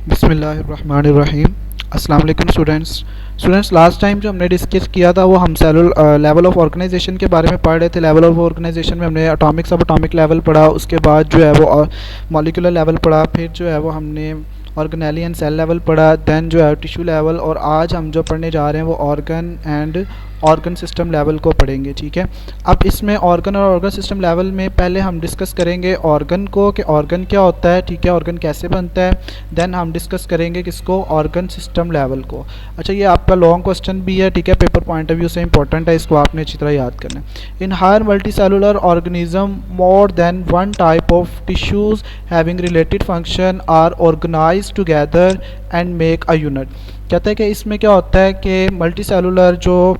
बिस्मिल्लाहिर्रहमानिर्रहीम। अस्सलाम वालेकुम स्टूडेंट्स लास्ट टाइम जो हमने डिस्कस किया था वो हम सेलुलर लेवल ऑफ ऑर्गेनाइजेशन के बारे में पढ़ रहे थे। लेवल ऑफ ऑर्गेनाइजेशन में हमने एटॉमिक सब एटॉमिक लेवल पढ़ा, उसके बाद जो है वो मॉलिक्यूलर लेवल पढ़ा, फिर जो है वो हमने ऑर्गेनेली एंड सेल लेवल पढ़ा, देन जो है टिश्यू लेवल, और आज हम जो पढ़ने जा रहे हैं वो organ and organ system level को पढ़ेंगे। ठीक है, अब इसमें ऑर्गन और ऑर्गन सिस्टम लेवल में पहले हम डिस्कस करेंगे ऑर्गन को कि ऑर्गन क्या होता है, ठीक है, ऑर्गन कैसे बनता है। देन हम डिस्कस करेंगे किसको, ऑर्गन सिस्टम लेवल को। अच्छा, ये आपका लॉन्ग क्वेश्चन भी है, ठीक है, पेपर पॉइंट ऑफ व्यू से इंपॉर्टेंट है, इसको आपने अच्छी तरह याद करना है। In higher multi cellular organism more than one type of tissues having related function are organised together and make a unit. कहते हैं कि इसमें क्या होता है कि मल्टी सेलुलर जो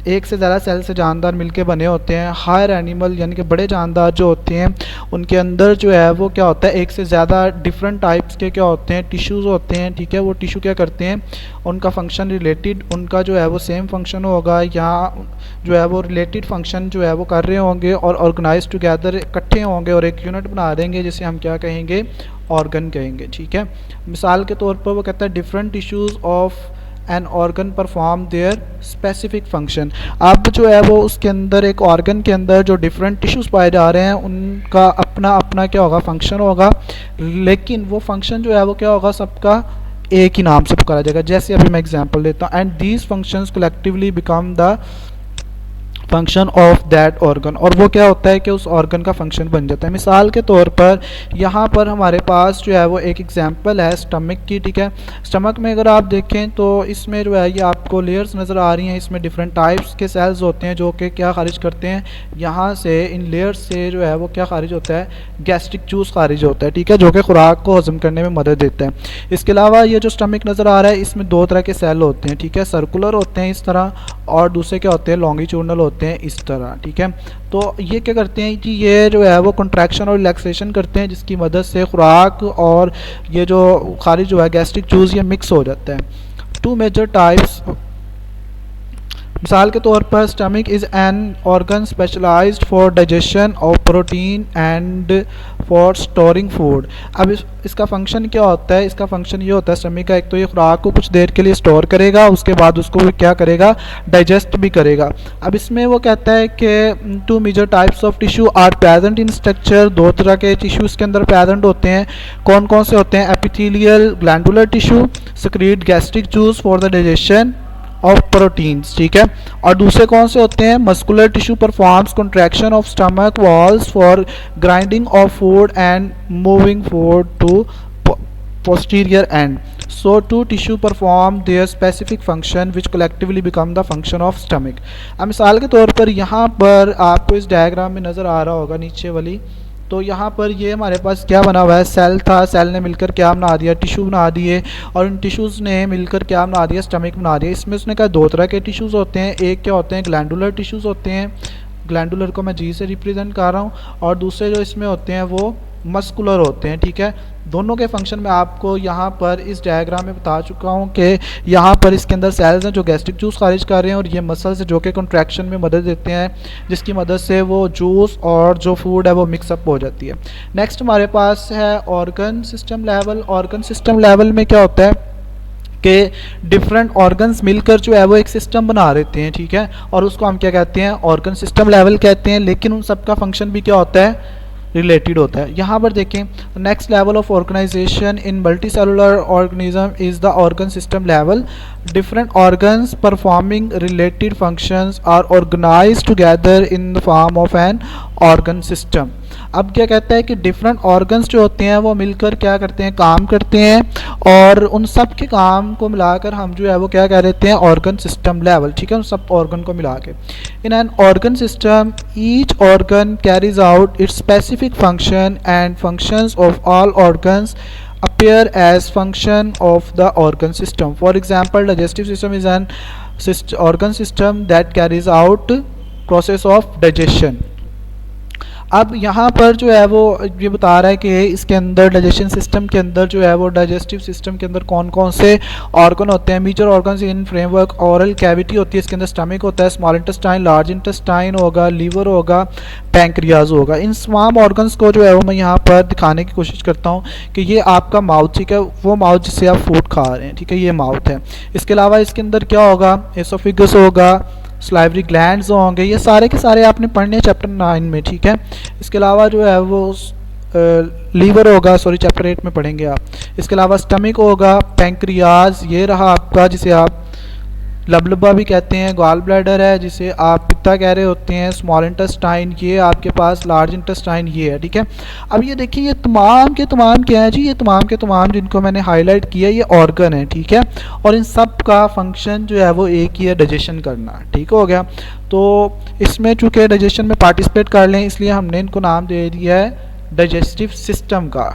एक से ज़्यादा सेल से जानदार मिलके बने होते हैं, हायर एनिमल यानी कि बड़े जानदार जो होते हैं उनके अंदर जो है वो क्या होता है, एक से ज़्यादा डिफरेंट टाइप्स के क्या होते हैं, टिश्यूज़ होते हैं। ठीक है, वो टिश्यू क्या करते हैं, उनका फंक्शन रिलेटेड, उनका जो है वो सेम फंक्शन होगा, यहाँ जो है वो रिलेटेड फंक्शन जो है वो कर रहे होंगे और ऑर्गेनाइज टुगेदर इकट्ठे होंगे और एक यूनिट बना देंगे जिसे हम क्या कहेंगे, ऑर्गन कहेंगे। ठीक है, मिसाल के तौर पर वो कहता है different tissues of an organ perform there specific function. अब जो है वो उसके अंदर एक ऑर्गन के अंदर जो डिफरेंट टिश्यूज़ पाए जा रहे हैं उनका अपना अपना क्या होगा, फंक्शन होगा, लेकिन वो फंक्शन जो है वो क्या होगा, सबका एक ही नाम से पुकारा जाएगा। जैसे अभी मैं एग्जांपल देता हूँ, and these functions collectively become the function of that organ, और वो क्या होता है कि उस ऑर्गन का फंक्शन बन जाता है। मिसाल के तौर पर यहाँ पर हमारे पास जो है वो एक एग्जांपल है स्टमक की। ठीक है, स्टमक में अगर आप देखें तो इसमें जो है ये आपको लेयर्स नज़र आ रही हैं, इसमें डिफरेंट टाइप्स के सेल्स होते हैं जो कि क्या खारिज करते हैं, यहाँ से इन लेयर्स से जो है वो क्या खारिज होता है, गैस्ट्रिक जूस खारिज होता है। ठीक है, जो कि खुराक को हजम करने में मदद देता है। इसके अलावा ये जो स्टमक नज़र आ रहा है इसमें दो तरह के सेल होते हैं। ठीक है, सर्कुलर होते हैं इस तरह, और दूसरे क्या होते हैं, लॉन्गिट्यूडनल होते हैं इस तरह। ठीक है, तो ये क्या करते हैं कि ये जो है वो कंट्रैक्शन और रिलैक्सेशन करते हैं जिसकी मदद से खुराक और ये जो खारिज जो है गैस्ट्रिक जूस ये मिक्स हो जाता है। टू मेजर टाइप्स, मिसाल के तौर पर stomach is an organ specialised for digestion of protein and for storing food. अब इसका फंक्शन क्या होता है, इसका फंक्शन ये होता है स्टमक का, एक तो ये खुराक को कुछ देर के लिए स्टोर करेगा, उसके बाद उसको भी क्या करेगा, डाइजेस्ट भी करेगा। अब इसमें वो कहता है कि two major types of tissue are present in structure, दो तरह के टिश्यू इसके अंदर प्रेजेंट होते हैं। कौन कौन से होते हैं, epithelial glandular tissue secrete gastric juice for the digestion of proteins. ठीक है, और दूसरे कौन से होते हैं, muscular tissue performs contraction of stomach walls for grinding of food and moving food to posterior end. So two tissue perform their specific function which collectively become the function of stomach. अब मिसाल के तौर पर यहाँ पर आपको इस diagram में नज़र आ रहा होगा नीचे वाली, तो यहाँ पर ये हमारे पास क्या बना हुआ है, सेल था, सेल ने मिलकर क्या बना दिया, टिश्यू बना दिए, और इन टिश्यूज़ ने मिलकर क्या बना दिया, स्टमक बना दिया। इसमें उसने कहा दो तरह के टिश्यूज़ होते हैं, एक क्या होते हैं, ग्लैंडुलर टिश्यूज़ होते हैं, ग्लैंडुलर को मैं जी से रिप्रेजेंट कर रहा हूँ, और दूसरे जो इसमें होते हैं वो मस्कुलर होते हैं। ठीक है, दोनों के फंक्शन मैं आपको यहाँ पर इस डायग्राम में बता चुका हूँ कि यहाँ पर इसके अंदर सेल्स हैं जो गैस्ट्रिक जूस खारिज कर रहे हैं, और ये मसल्स जो कि कंट्रैक्शन में मदद देते हैं जिसकी मदद से वो जूस और जो फूड है वो मिक्सअप हो जाती है। नेक्स्ट हमारे पास है organ system level. Organ system level में क्या होता है कि डिफरेंट ऑर्गन्स मिलकर जो है वो एक सिस्टम बना देते हैं। ठीक है, और उसको हम क्या कहते हैं, ऑर्गन सिस्टम लेवल कहते हैं, लेकिन उन सब का फंक्शन भी क्या होता है, रिलेटेड होता है। यहाँ पर देखें, next level of organisation in multi cellular organism is the organ system level. Different organs performing related functions are organised together in the form of an organ system. अब क्या कहता है कि डिफरेंट ऑर्गन्स जो होते हैं वो मिलकर क्या करते हैं, काम करते हैं, और उन सब के काम को मिलाकर हम जो है वो क्या कह देते हैं, ऑर्गन सिस्टम लेवल। ठीक है, उन सब ऑर्गन को मिला के in an organ system each organ carries out it's specific function and functions of all organs appear as function of the organ system. For example, digestive system is an organ system that carries out process of digestion. अब यहाँ पर जो है वो ये बता रहा है कि इसके अंदर डाइजेशन सिस्टम के अंदर जो है वो डाइजेस्टिव सिस्टम के अंदर कौन कौन से ऑर्गन होते हैं। Major organs in framework oral cavity होती है, इसके अंदर स्टमक होता है, स्मॉल इंटेस्टाइन, लार्ज इंटेस्टाइन होगा, लीवर होगा, पैंक्रियाज होगा। इन तमाम ऑर्गन्स को जो है वो मैं यहाँ पर दिखाने की कोशिश करता हूँ कि ये आपका माउथ, ठीक है, वो माउथ जिससे आप फूड खा रहे हैं, ठीक है, ये माउथ है। इसके अलावा इसके अंदर क्या होगा, एसोफिगस होगा, स्लाइवरी ग्लैंड्स होंगे, ये सारे के सारे आपने पढ़ने हैं चैप्टर 9 में, ठीक है। इसके अलावा जो है वो लीवर होगा, सॉरी चैप्टर 8 में पढ़ेंगे आप। इसके अलावा स्टमक होगा, पैंक्रियाज ये रहा आपका, जिसे आप लबलबा भी कहते हैं, गॉल ब्लैडर है जिसे आप पित्ता कह रहे होते हैं, स्मॉल इंटेस्टाइन ये आपके पास, लार्ज इंटेस्टाइन ये है, ठीक है। अब ये देखिए ये तमाम के तमाम क्या है जी, ये तमाम के तमाम जिनको मैंने हाईलाइट किया ये ऑर्गन है, ठीक है। और इन सब का फंक्शन जो है वो एक ही है, डाइजेशन करना, ठीक हो गया। तो इसमें चूँकि डाइजेशन में पार्टिसिपेट कर लें इसलिए हमने इनको नाम दे दिया है डाइजेस्टिव सिस्टम का।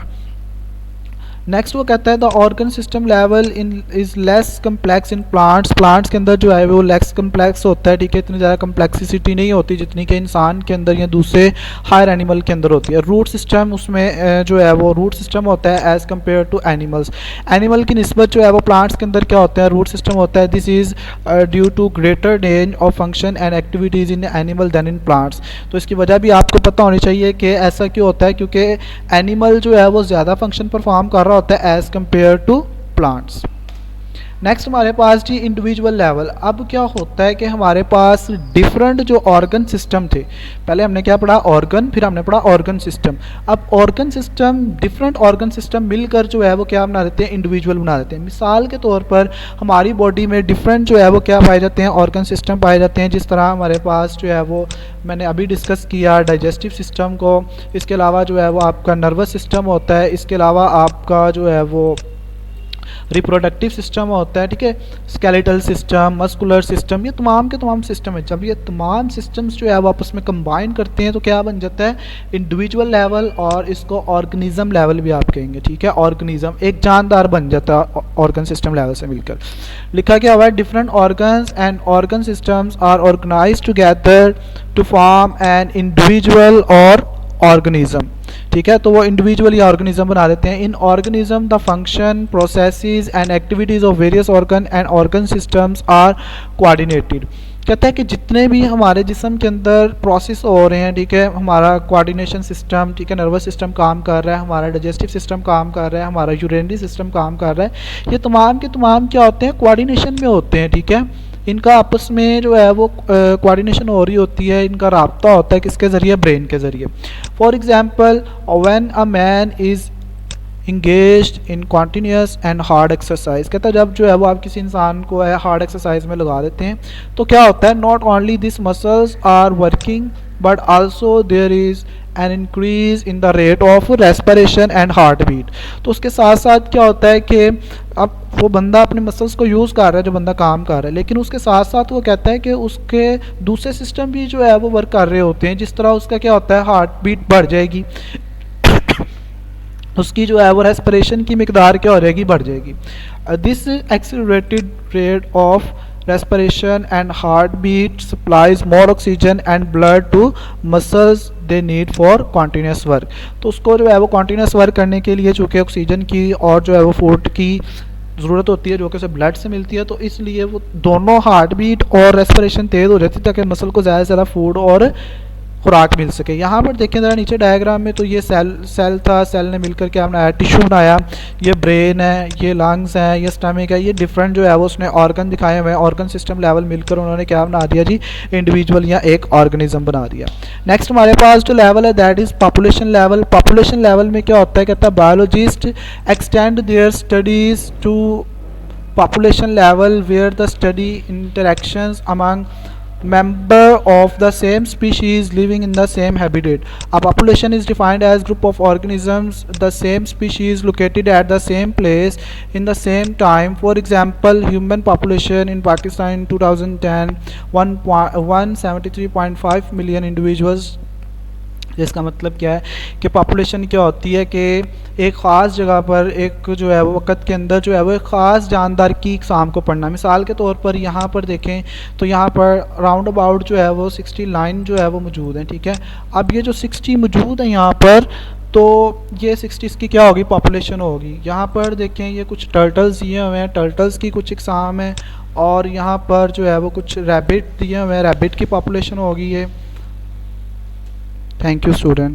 नेक्स्ट वो कहता है the organ system level in is less complex in plants. Plants के अंदर जो है वो लेस कम्प्लेक्स होता है, ठीक है, इतनी ज़्यादा कम्प्लेक्सिटी नहीं होती जितनी कि इंसान के अंदर या दूसरे हायर एनिमल के अंदर होती है। रूट सिस्टम उसमें जो है वो रूट सिस्टम होता है as compare to animals. Animal की निस्बत जो है वो प्लांट्स के अंदर क्या होता है, रूट सिस्टम होता है। This is due to greater range of function and activities in animal than in plants. तो इसकी वजह भी आपको पता होनी चाहिए कि ऐसा क्यों होता है, क्योंकि एनिमल जो है वो ज़्यादा फंक्शन परफॉर्म कर रहा होता है as compare to plants. Next हमारे पास जी इंडिविजुअल लेवल। अब क्या होता है कि हमारे पास डिफरेंट जो ऑर्गन सिस्टम थे, पहले हमने क्या पढ़ा ऑर्गन, फिर हमने पढ़ा ऑर्गन सिस्टम। अब organ system, different organ system मिलकर जो है वो क्या बना देते हैं, इंडिविजुअल बना देते हैं। मिसाल के तौर पर हमारी बॉडी में डिफरेंट जो है वो क्या पाए जाते हैं, ऑर्गन सिस्टम पाए जाते हैं। जिस तरह हमारे पास जो है वो मैंने अभी डिस्कस किया डाइजेस्टिव सिस्टम को, इसके अलावा जो है वो आपका नर्वस सिस्टम होता है, इसके अलावा आपका जो है वो रिप्रोडक्टिव सिस्टम होता है, ठीक है, स्केलेटल सिस्टम, मस्कुलर सिस्टम, ये तमाम के तमाम सिस्टम है। जब ये तमाम सिस्टम्स जो है वो आपस में कंबाइन करते हैं तो क्या बन जाता है, इंडिविजुअल लेवल, और इसको ऑर्गेनिज्म लेवल भी आप कहेंगे, ठीक है। ऑर्गेनिज्म एक जानदार बन जाता है ऑर्गन सिस्टम लेवल से मिलकर। लिखा गया हुआ है different organs and organ systems are organised together to form an individual और ऑर्गेनिज्म, ठीक है। तो वो इंडिविजुअल या ऑर्गेनिज्म बना देते हैं। In organism the function, processes and activities of various organ and organ systems are coordinated. कहता है कि जितने भी हमारे जिस्म के अंदर प्रोसेस हो रहे हैं, ठीक है, हमारा कोऑर्डिनेशन सिस्टम, ठीक है, नर्वस सिस्टम काम कर रहा है, हमारा डाइजेस्टिव सिस्टम काम कर रहा है, हमारा यूरिनरी सिस्टम काम कर रहा है, ये तमाम के तमाम क्या होते हैं, कोऑर्डिनेशन में होते हैं, ठीक है। इनका आपस में जो है वो कोऑर्डिनेशन हो रही होती है, इनका राब्ता होता है किसके ज़रिए, ब्रेन के ज़रिए। For example when a man is engaged in continuous and hard exercise, कहता है जब जो है वो आप किसी इंसान को है हार्ड एक्सरसाइज में लगा देते हैं तो क्या होता है, not only this muscles are working but also there is an increase in the rate of respiration and heart beat. तो उसके साथ साथ क्या होता है कि अब वो बंदा अपने मसल्स को यूज़ कर रहा है, जो बंदा काम कर रहा है, लेकिन उसके साथ साथ वो कहता है कि उसके दूसरे सिस्टम भी जो है वो वर्क कर रहे होते हैं। जिस तरह उसका क्या होता है, हार्ट बीट बढ़ जाएगी, उसकी जो है वो रेस्पिरेशन की मिकदार क्या हो जाएगी, बढ़ जाएगी। This accelerated rate of respiration and heartbeat supplies more oxygen and blood to muscles they need for continuous work। तो उसको जो है वो continuous work करने के लिए चूँकि ऑक्सीजन की और जो है वो फूड की ज़रूरत होती है जो कि उसे ब्लड से मिलती है, तो इसलिए वो दोनों हार्ट बीट और रेस्पिरेशन तेज़ हो जाती है ताकि मसल को ज़्यादा से ज़्यादा फूड और खुराक मिल सके। यहाँ पर देखें ज़रा नीचे डायग्राम में, तो ये सेल था, सेल ने मिलकर क्या बनाया, टिश्यू बनाया, ये ब्रेन है, ये लंग्स हैं, ये स्टमक है, ये डिफरेंट जो है वो उसने ऑर्गन दिखाए हुए हैं। ऑर्गन सिस्टम लेवल मिलकर उन्होंने क्या बना दिया जी, इंडिविजुअल या एक ऑर्गेनिज्म बना दिया। नेक्स्ट हमारे पास जो लेवल है that is population level. Population level में क्या होता है, कहता है biologist extend their studies to population level where the study interactions among member of the same species living in the same habitat. A population is defined as group of organisms the same species located at the same place in the same time. For example, human population in Pakistan in 2010 173.5 million individuals जिसका मतलब क्या है कि population क्या होती है कि एक ख़ास जगह पर एक जो है वो वक़्त के अंदर जो है वो एक ख़ास जानदार की इकसाम को पढ़ना। मिसाल के तौर पर यहाँ पर देखें तो यहाँ पर राउंड अबाउट जो है वो 60 लाइन जो है वो मौजूद है, ठीक है। अब ये जो 60 मौजूद है यहाँ पर, तो ये 60 की क्या होगी, पॉपुलेशन होगी। यहाँ पर देखें ये कुछ टर्टल्स दिए हुए हैं, टर्टल्स की कुछ इकसाम है, और यहाँ पर जो है वो कुछ रैबिट दिए हुए हैं, रैबिट की पॉपुलेशन होगी ये। Thank you student.